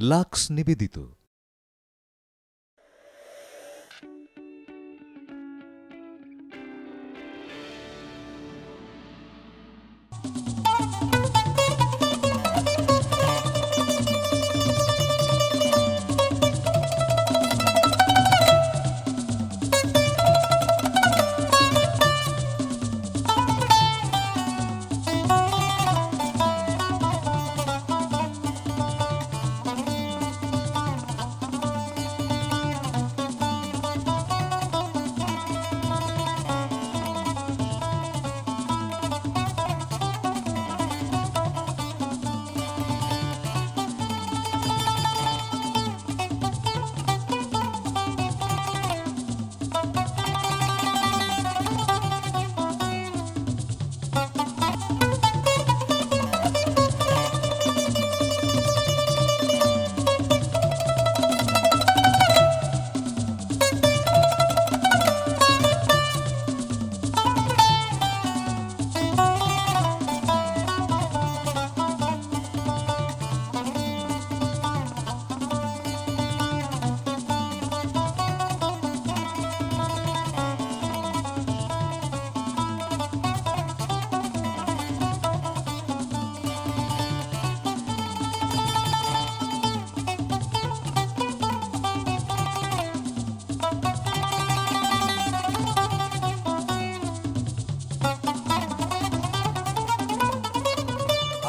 Lux নিবেদিত।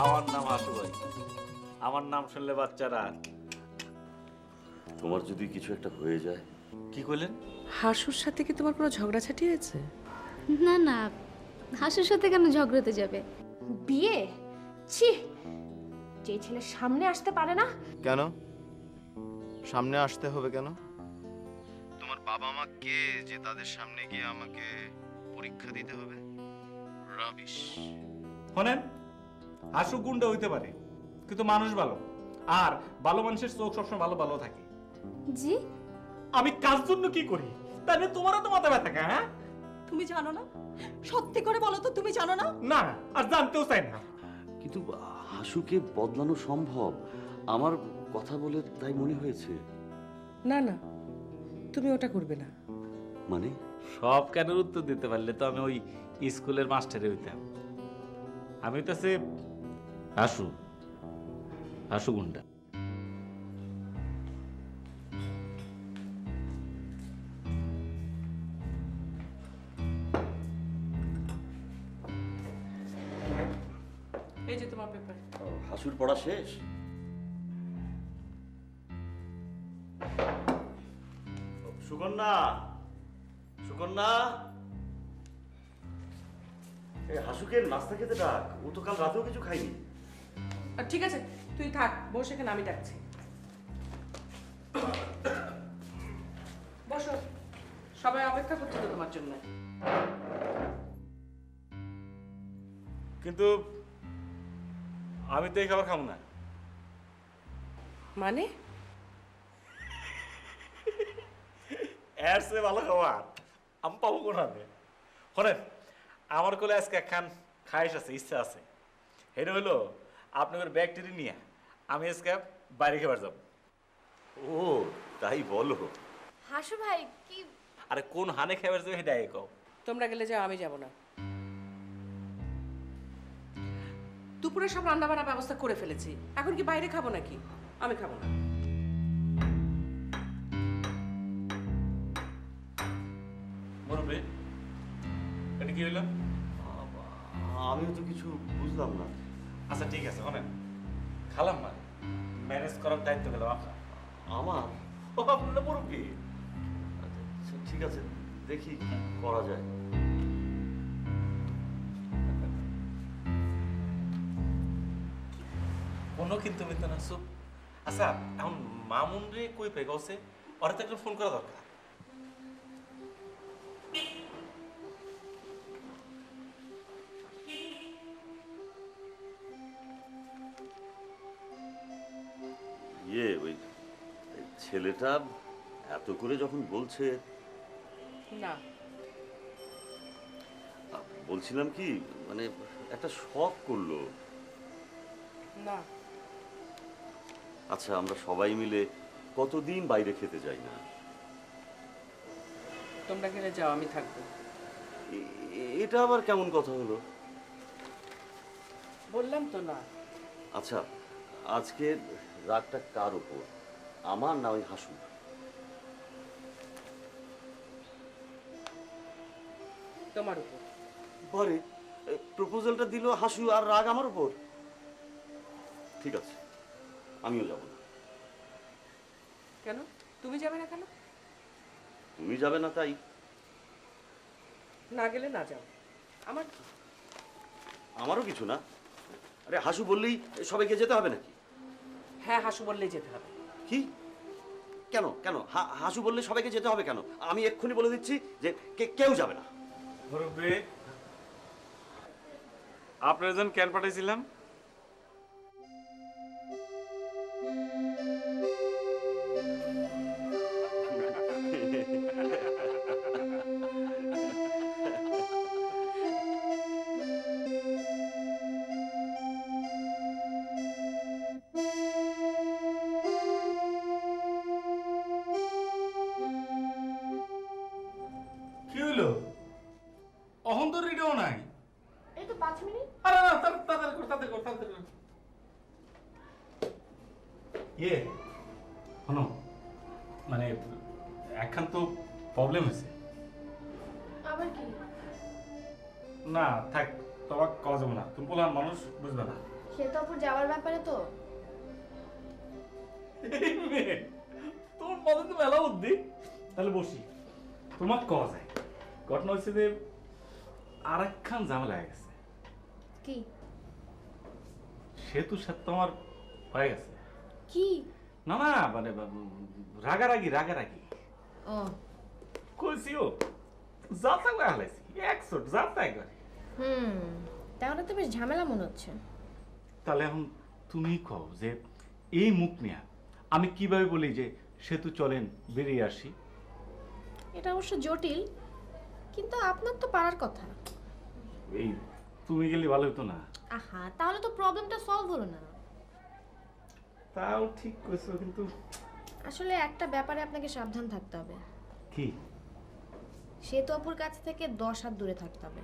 আমার নাম হাসু ভাই। আমার নাম শুনলে বাচ্চারা তোমার যদি কিছু একটা হয়ে যায়। কি করলেন? হাসুর সাথে কি তোমার কোনো ঝগড়াঝাটি হয়েছে? না না, হাসুর সাথে কেন ঝগড়াতে যাবে? বিয়ে? ছি, যে ছেলে সামনে আসতে পারে না। কেন সামনে আসতে হবে কেন? তোমার বাবা মা কে যে তাদের সামনে গিয়ে আমাকে পরীক্ষা দিতে হবে? রাবিশ। শোনেন, হাসু গুন্ডা হইতে পারে কিন্তু মানুষ ভালো, আর ভালো মানুষের চোখ সবসময় ভালো ভালো থাকে। জি, আমি কাজ জন্য কি করি তাহলে তোমারও তো মাথা ব্যথা থাকে? হ্যাঁ, তুমি জানো না? সত্যি করে বলো তো, তুমি জানো না? না, আর জানতেও চাই না। কিন্তু হাসুকে বদলানো সম্ভব আমার কথা বলে তাই মনে হয়েছে। না না, তুমি ওটা করবে না। মানে সব কেনের উত্তর দিতে পারলে তো আমি ওই স্কুলের মাস্টারে হইতাম। আমি তো সে হাসু হাসু গুন্ডা। এই যে তোমার পেপার। হাসুর পড়া শেষ? সুকন্যা, সুকন্যা, এই হাসুকে নাস্তা খেতে ডাক, ও তো কাল রাতেও কিছু খায়নি। ঠিক আছে, তুই থাক, বস এখানে, আমি ডাকছি। বসো, সবাই অপেক্ষা করছে তো তোমার জন্য। কিন্তু আমি তো এই খাবার খাবো না। মানে? এর চেয়ে ভালো খাবার আমি পাবো কোনাতে? শোনেন, আমার কোলে আজকে একখান খাইশ আছে, ইচ্ছা আছে। এটা হলো আপনাদের ব্যাকটেরিয়া নিয়ে আমি আজকে বাইরে খাবার যাব। ও তাই বলো? হাসু ভাই কি? আরে কোন হানে খাবার যাবে সেটা কও। তোমরা গেলে যাও, আমি যাব না। দুপুরে সব রান্না বান্নার ব্যবস্থা করে ফেলেছি, এখন কি বাইরে খাবো নাকি? আমি খাবো না। মুরব্বি, এটা কি হইলো? আমিও তো কিছু বুঝলাম না। আচ্ছা ঠিক আছে, শোনেন, খালাম না, ম্যানেজ করার দায়িত্ব গেল আপনার। আমার? ও আপনার মুরব্বি। আচ্ছা, ঠিক আছে, দেখি কি করা যায়। কোনো কিন্তু মিথ্যা না, চুপ। আচ্ছা, এখন মামুন রে কই পেয়ে গেছে? ওরা তো একটা ফোন করা দরকার। ওই ছেলেটা এত করে যখন বলছে, না, বলছিলাম কি, মানে একটা শখ করলো। না, আচ্ছা, আমরা সবাই মিলে কতদিন বাইরে খেতে যাই না? তোমরা গেলে যাও, আমি থাকবো। এটা আবার কেমন কথা হলো? বললাম তো না। আচ্ছা, আজকের রাগটা কার উপর, আমার না ওই হাসু? তোমার উপর। পরে প্রপোজালটা দিল হাসু, আর রাগ আমার উপর। ঠিক আছে, আমিও যাব না। কেন তুমি যাবে না? কেন তুমি যাবে না তাই? না গেলে না যাও, আমার কি? আমারও কিছু না। আরে হাসু বললেই সবাইকে যেতে হবে নাকি? হ্যাঁ, হাসু বললেই যেতে হবে। কি? কেন কেন হাসু বললে সবাইকে যেতে হবে কেন? আমি এক্ষুনি বলে দিচ্ছি যে কেউ যাবে না। মুরব্বি, আপনার জন্য কেন পাঠাইছিলাম? কি হইলো? অহন্তর রেডিও নাই। এই তো 5 মিনিট। আরে না, তাড়াতাড়ি কর। ইয়ে, শোনো, মানে একখান তো প্রবলেম হয়েছে। আবার কি? না থাক, তোমার কওয়া যাবে না, তুমি বলার মানুষ বুঝবে না। সে তো অপুর যাওয়ার ব্যাপারে তো। তোমার মধ্যে তো মেলা বুদ্ধি। তাহলে বসি, তোমার কওয়া যায়। ঘটনা হচ্ছে যে আর একখান ঝামেলা হয়ে গেছে। কি? সেতু সাথে তোমার হয়ে গেছে। কি? না না, মানে রাগারাগি। ও কইছিও যাতা করে হালাইছি, 100 যাতা একবারে। তাহলে তো বেশ ঝামেলা মনে হচ্ছে। তাহলে এখন তুমি কও যে এই মুখ নিয়ে আমি কিভাবে বলি যে সেতু চলেন বেরিয়ে আসি? এটা অবশ্য জটিল, কিন্তু আপনার তো পারার কথা। এই তুমি গেলে ভালো হতো না? আহা, তাহলে তো প্রবলেমটা সলভ হলো না। তাও ঠিক কইছো, কিন্তু আসলে একটা ব্যাপারে আপনাকে সাবধান থাকতে হবে। কি? সে তো অপুর কাছ থেকে 10 হাত দূরে থাকতে হবে।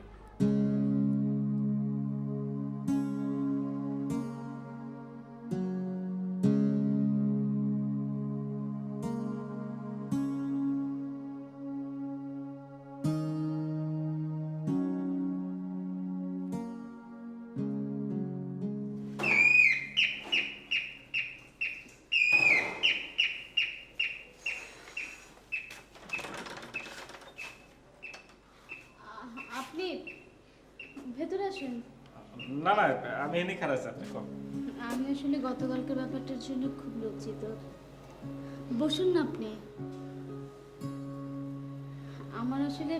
আপনি ভেতরে আসেন। না না, আমি এনে খারাপ আছি, আপনি কম। আমি আসলে গতকালকের ব্যাপারটার জন্য খুব লজ্জিত। বসুন না আপনি। আমার আসলে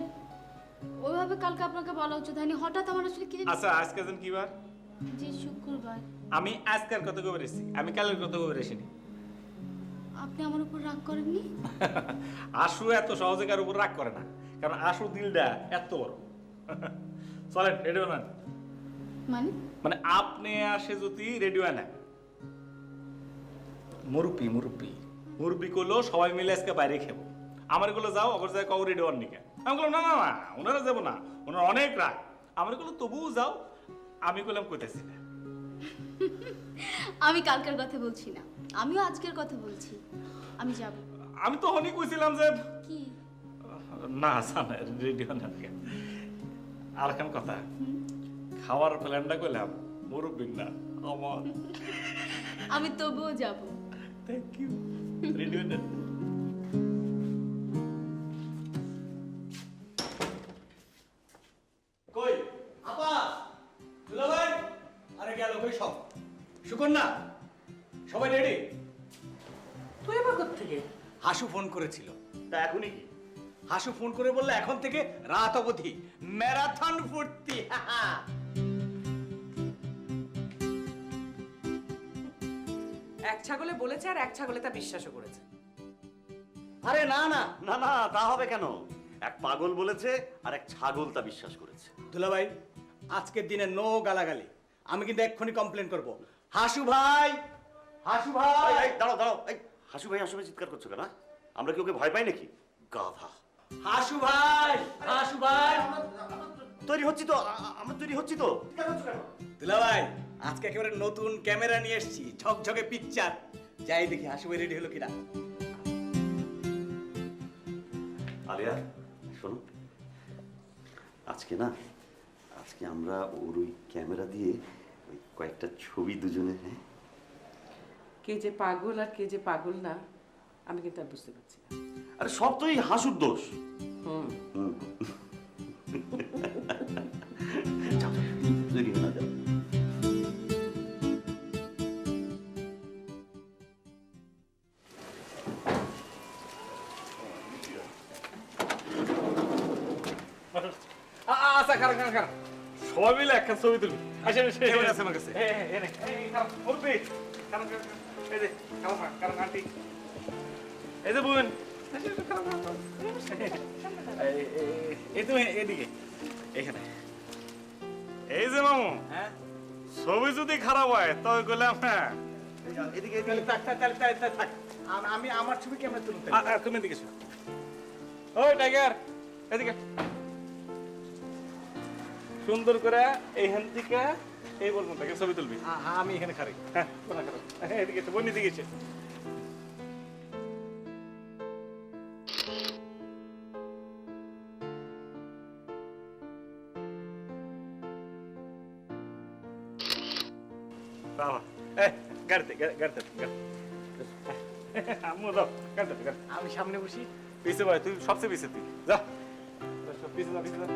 ওইভাবে কালকে আপনাকে বলা উচিত হয়নি। হঠাৎ আমার আসলে কি জানি- আচ্ছা, আজকে দিন কি বার? যে শুক্রবার। আমি আজকের কথা কবে এসেছি, আমি কালের কথা কবে এসেছি। আপনি আমার উপর রাগ করেননি? আশু এত সহজে কার উপর রাগ করে না, কারণ আশু দিলটা এত বড়। চলেন রেডিও নেন। মানে মানে আপনি আসে যদি রেডিও নেন। মুরব্বি করলো সবাই মিলে আজকে বাইরে খেবো। আমার গুলো যাও, অগর যায় কাউ রেডিও নিকে। আমি বললাম না না না, ওনারা যাবো না, ওনারা অনেক রাগ। আমার গুলো তবুও যাও। আমি বললাম কইতেছি না। আমি কালকের কথা বলছি না, আমিও আজকের কথা বলছি। আমি যাব। আমি তো অনেক কইছিলাম যে কি? না জানা রেডিও নেন। আর কেন কথা, খাওয়ার প্ল্যানটা করলাম মুরব্বির না আমার। আমি তবুও যাব। Thank you. রেডিও নেন। কই আপা, দুলাভাই, আরে গেল কই সব? সুকন্যা, সবাই রেডি? তুই আবার কোত্থেকে? হাসু ফোন করেছিল। তা এখনই কি? হাসু ফোন করে বললে এখন থেকে রাত অবধি ম্যারাথন ফুর্তি। এক ছাগলে বলেছে আর এক ছাগলে তা বিশ্বাসও করেছে। আরে না না না না, তা হবে কেন? এক পাগল বলেছে আর এক ছাগল তা বিশ্বাস করেছে। দুলাভাই, আজকের দিনে নো গালাগালি। আমি কিন্তু এক্ষুনি কমপ্লেন করব। হাসু ভাই, হাসু এই, ভাই এই, দাঁড়াও দাঁড়াও এই হাসু ভাই চিৎকার করছো কেন? আমরা কি ওকে ভয় পাই নাকি? গাধা। হাসু ভাই হাসু ভাই তৈরি হচ্ছি তো, আমরা তৈরি হচ্ছি তো। দুলা ভাই আজকে একেবারে নতুন ক্যামেরা নিয়ে এসেছি, ঝকঝকে পিকচার। যাই দেখি হাসু ভাই রেডি হলো কিনা। আলিয়া শোনো, আজকে আমরা ওর ওই ক্যামেরা দিয়ে ওই কয়েকটা ছবি দুজনে, হ্যাঁ? কে যে পাগল আর কে যে পাগল না আমি কিন্তু আর বুঝতে পারছি না। আরে সব তো এই হাসুর দোষ। হুম হুম। যাও, যাও, তৈরি হয়ে না যাও। আচ্ছা কারণ কারণ সবাই মিলে একটা ছবি তুলি। আসেন আসেন। ক্যামেরা আছে আমার কাছে। এই যে বোন, এই তুমি এদিকে এখানে। এই যে মামু, হ্যাঁ ছবি যদি খারাপ হয় তবে গেলাম হ্যাঁ। এদিকে তাহলে থাক থাক তাহলে তাহলে তাহলে থাক। আমি আমার ছবি ক্যামেরা তুলতে তুমি এদিকে এসো। ওই টাইগার এদিকে। সুন্দর করে এইখান থেকে এই বলবো তাকে ছবি তুলবি। আমি এখানে খারি। হ্যাঁ, কোনা করো। এদিকে এসো, বন্যি দিকে এসে। বাবা, গাড়িতে গাড়িতে আম্মু দাও গাড়িতে গাড়ি। আমি সামনে বসি। পিছে ভাই, তুই সবচেয়ে পিছে তুই যা। পিছে যা, পিছে যা।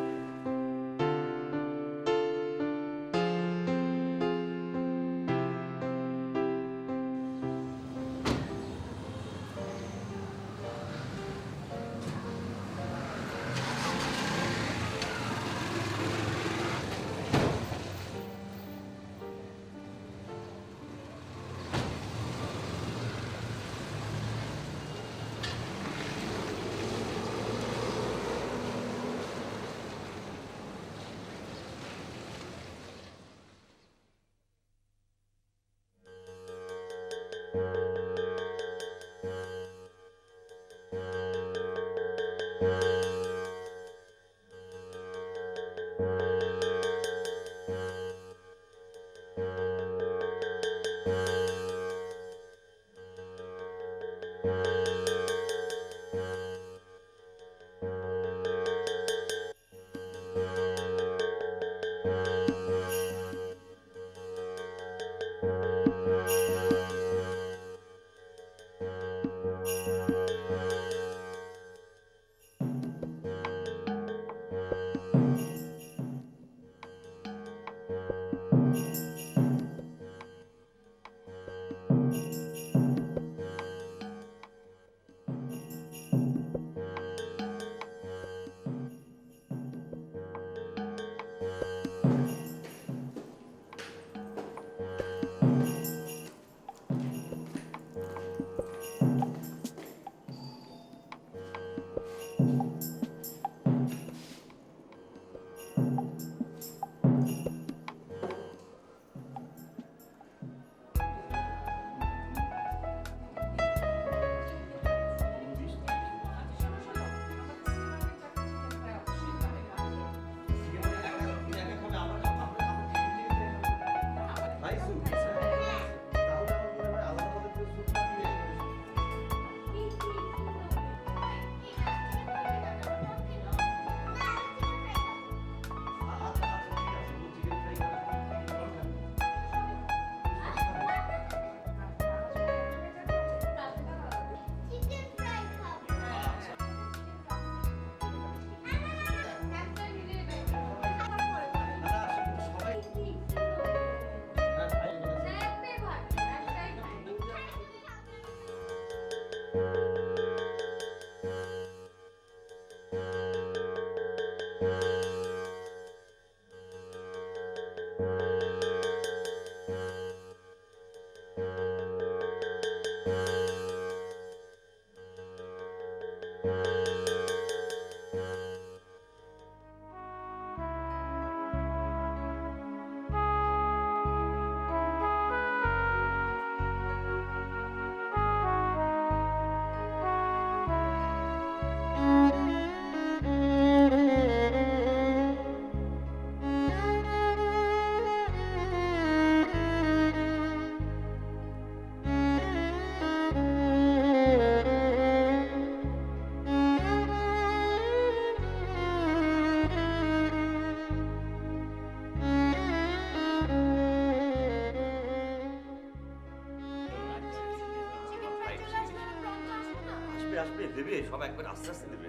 আসবে আসবে দেবে, সব একবার আস্তে আস্তে দেবে।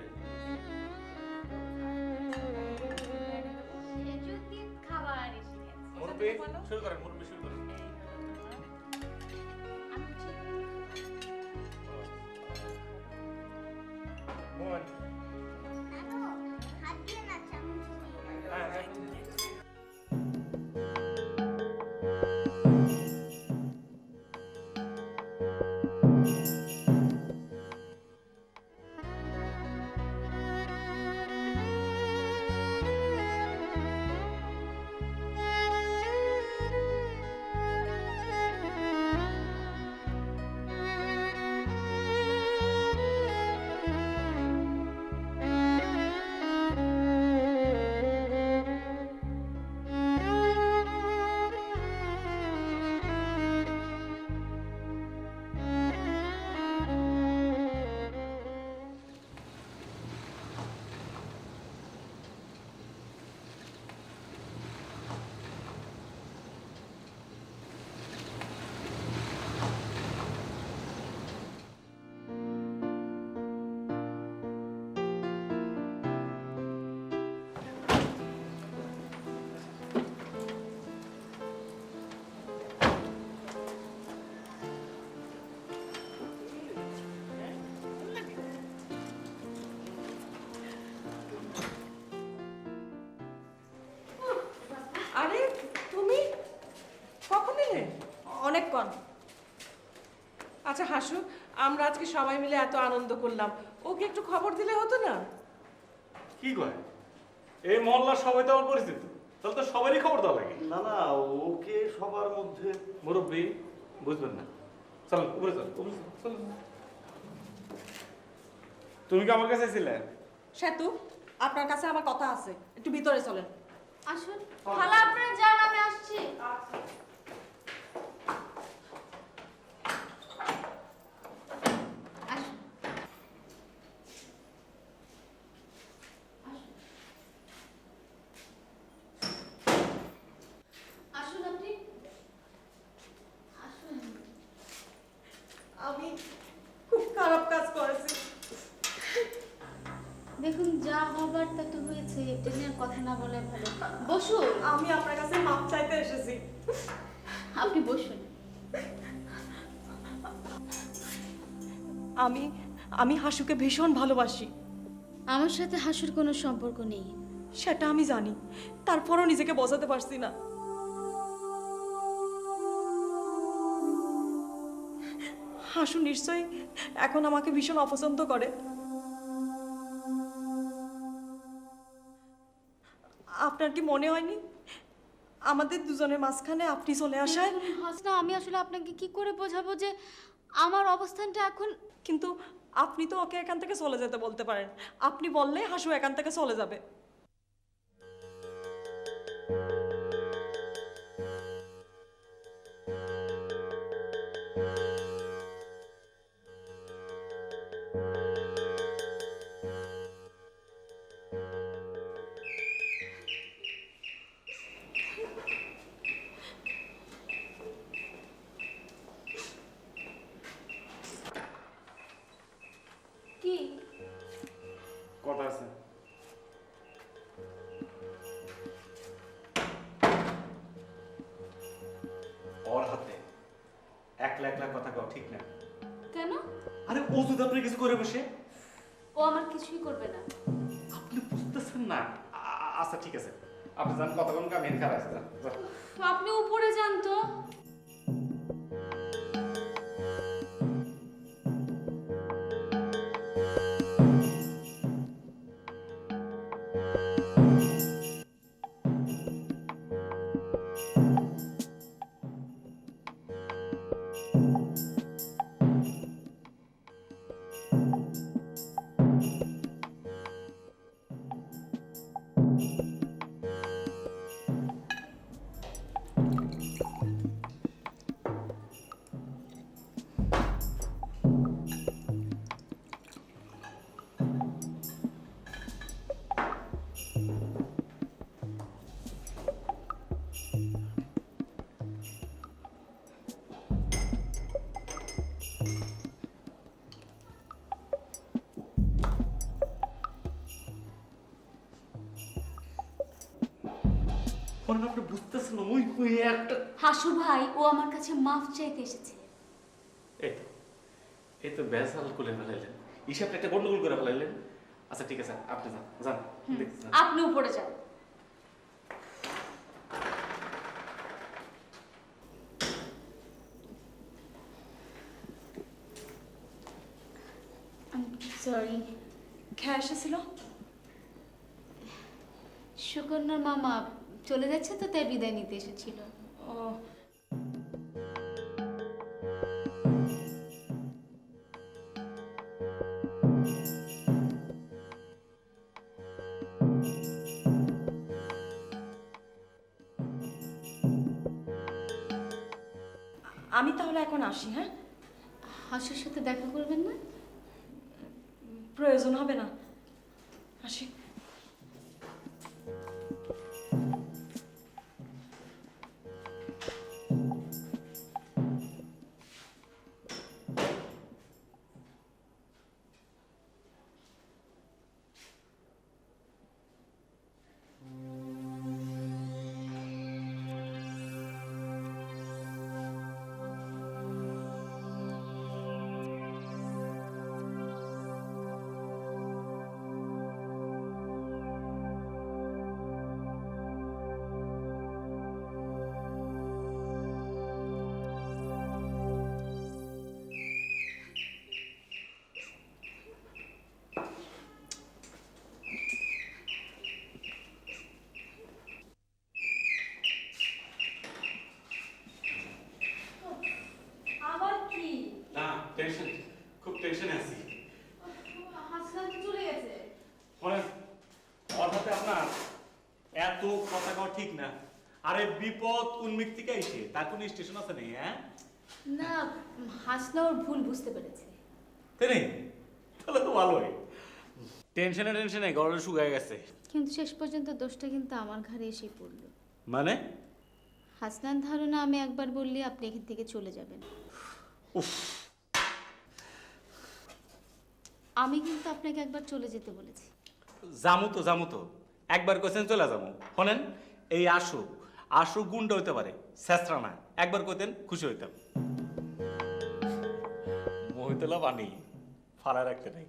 খাবার এসে গেছে। মুরব্বি শুরু করেন, মুরব্বি শুরু করেন। মোহন হ্যাঁ হ্যাঁ আরে তুমি কখন এলে? অনেকক্ষণ। আচ্ছা হাসু, আমরা আজকে সবাই মিলে এত আনন্দ করলাম, ওকে একটু খবর দিলে হতো না? কি কয়? এই মহল্লার সবাই তো আমার পরিচিত, তাহলে তো সবারই খবর দেওয়া লাগে। না না, ওকে সবার মধ্যে। মুরব্বি বুঝবেন না, চল উপরে চল, উপরে চল, চল। তুমি কি আমার কাছে ছিলে? সেতু, আপনার কাছে আমার কথা আছে, একটু ভিতরে চলেন। আসুন খালা, আপনারা যান, আমি আসছি। আসুন। আসুন আপনি, আসুন। আমি খুব খারাপ কাজ করেছি। দেখুন, যা হবার তা তো হয়েছে, এটা নিয়ে আর কথা না বলে ভালো। বসুন, আমি আপনার কাছে মাপ চাইতে এসেছি। আপনি বসুন। আমি হাসুকে ভীষণ ভালোবাসি। আমার সাথে হাসুর কোনো সম্পর্ক নেই। সেটা আমি জানি, তারপরও নিজেকে বোঝাতে পারছি না। হাসু নিশ্চয়ই এখন আমাকে ভীষণ অপছন্দ করে। আপনার কি মনে হয়নি আমাদের দুজনের মাঝখানে আপনি চলে আসায়? হাসনা, আমি আসলে আপনাকে কি করে বোঝাবো যে আমার অবস্থানটা এখন। কিন্তু আপনি তো ওকে এখান থেকে চলে যেতে বলতে পারেন, আপনি বললে হাসু এখান থেকে চলে যাবে। কি কথা আছে। ওর হাতে একলা একলা কথা কও ঠিক না। কেন? আরে ও যদি আপনি কিছু করে বসে, ও আমার কিছুই করবে না। আপনি বুঝতেছেন না। আচ্ছা ঠিক আছে, আপনি জান কতক্ষণ কাম এর খারাপ আছে। আপনি উপরে যান তো। তুই তুই একটা হাসু ভাই ও আমার কাছে মাফ চাইতে এসেছে। এই তো বেজাল করে ফেলাইলেন, হিসাবটা একটা গন্ডগোল করে ফেলাইলেন। আচ্ছা ঠিক আছে, আপনি যান যান, দেখতে যান। আপনি উপরে যান। সরি। খেয়ে এসেছিল? সুকন্যার মামা চলে যাচ্ছে তো, তাই বিদায় নিতে এসেছিল। ও আমি তাহলে এখন আসি, হ্যাঁ? হাসুর সাথে দেখা করবেন না? প্রয়োজন হবে না, আসি। আবার কি? না টেনশন, খুব টেনশনে আছি। হাসনাত চলে গেছে। শোনেন, হঠাৎ আপনার এত কথা কওয়া ঠিক না। আরে বিপদ উন্মিক থেকে এসে তার কোনো স্টেশন আছে নেই? হ্যাঁ না, হাসনা ওর ভুল বুঝতে পেরেছে। তাই নেই? তাহলে তো ভালোই। টেনশনে টেনশনে গলাটা শুকায় গেছে। কিন্তু শেষ পর্যন্ত দোষটা কিন্তু আমার ঘাড়ে এসে পড়লো। মানে? হাসনার ধারণা আমি একবার বললে আপনি এখান থেকে চলে যাবেন। উফ, আমি কিন্তু আপনাকে একবার চলে যেতে বলেছি। জামু তো একবার কইছেন চলে যাবো। শোনেন, এই আশু গুণটা হইতে পারে, শেষরা না। একবার কইতেন খুশি হইতাম। মহিতলা বাণী ফাড়া রাখতে নাই।